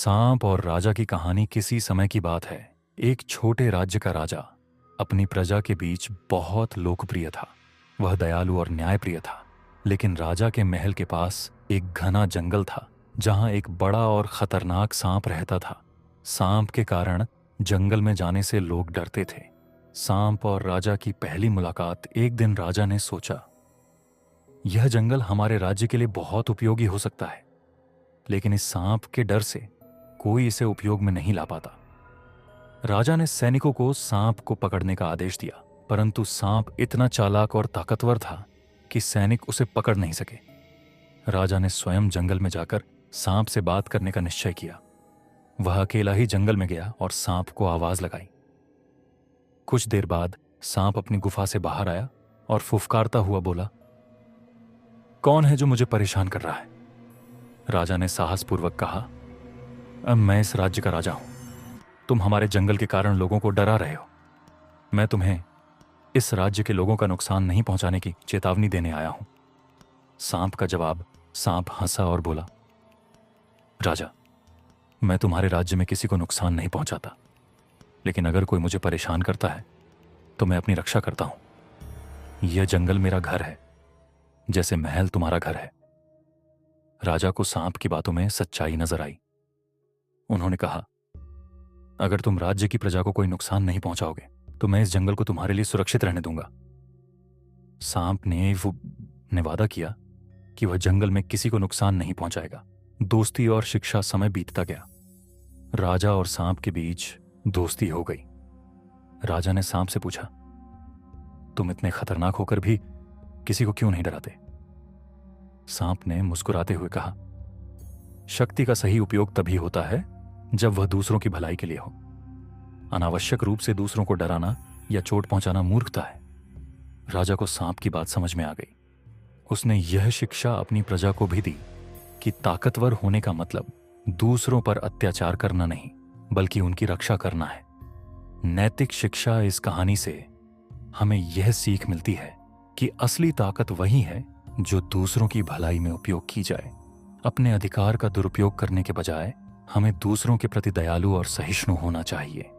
सांप और राजा की कहानी किसी समय की बात है। एक छोटे राज्य का राजा अपनी प्रजा के बीच बहुत लोकप्रिय था। वह दयालु और न्यायप्रिय था। लेकिन राजा के महल के पास एक घना जंगल था जहां एक बड़ा और खतरनाक सांप रहता था। सांप के कारण जंगल में जाने से लोग डरते थे। सांप और राजा की पहली मुलाकात। एक दिन राजा ने सोचा, यह जंगल हमारे राज्य के लिए बहुत उपयोगी हो सकता है, लेकिन इस सांप के डर से कोई इसे उपयोग में नहीं ला पाता। राजा ने सैनिकों को सांप को पकड़ने का आदेश दिया, परंतु सांप इतना चालाक और ताकतवर था कि सैनिक उसे पकड़ नहीं सके। राजा ने स्वयं जंगल में जाकर सांप से बात करने का निश्चय किया। वह अकेला ही जंगल में गया और सांप को आवाज लगाई। कुछ देर बाद सांप अपनी गुफा से बाहर आया और फुफकारता हुआ बोला, कौन है जो मुझे परेशान कर रहा है? राजा ने साहसपूर्वक कहा, अब मैं इस राज्य का राजा हूं। तुम हमारे जंगल के कारण लोगों को डरा रहे हो। मैं तुम्हें इस राज्य के लोगों का नुकसान नहीं पहुंचाने की चेतावनी देने आया हूं। सांप का जवाब। सांप हंसा और बोला, राजा, मैं तुम्हारे राज्य में किसी को नुकसान नहीं पहुंचाता, लेकिन अगर कोई मुझे परेशान करता है तो मैं अपनी रक्षा करता हूं। यह जंगल मेरा घर है, जैसे महल तुम्हारा घर है। राजा को सांप की बातों में सच्चाई नजर आई। उन्होंने कहा, अगर तुम राज्य की प्रजा को कोई नुकसान नहीं पहुंचाओगे तो मैं इस जंगल को तुम्हारे लिए सुरक्षित रहने दूंगा। सांप ने वादा किया कि वह जंगल में किसी को नुकसान नहीं पहुंचाएगा। दोस्ती और शिक्षा समय बीतता गया। राजा और सांप के बीच दोस्ती हो गई। राजा ने सांप से पूछा, तुम इतने खतरनाक होकर भी किसी को क्यों नहीं डराते? सांप ने मुस्कुराते हुए कहा, शक्ति का सही उपयोग तभी होता है जब वह दूसरों की भलाई के लिए हो। अनावश्यक रूप से दूसरों को डराना या चोट पहुंचाना मूर्खता है। राजा को सांप की बात समझ में आ गई। उसने यह शिक्षा अपनी प्रजा को भी दी कि ताकतवर होने का मतलब दूसरों पर अत्याचार करना नहीं, बल्कि उनकी रक्षा करना है। नैतिक शिक्षा इस कहानी से हमें यह सीख मिलती है कि असली ताकत वही है जो दूसरों की भलाई में उपयोग की जाए। अपने अधिकार का दुरुपयोग करने के बजाय हमें दूसरों के प्रति दयालु और सहिष्णु होना चाहिए।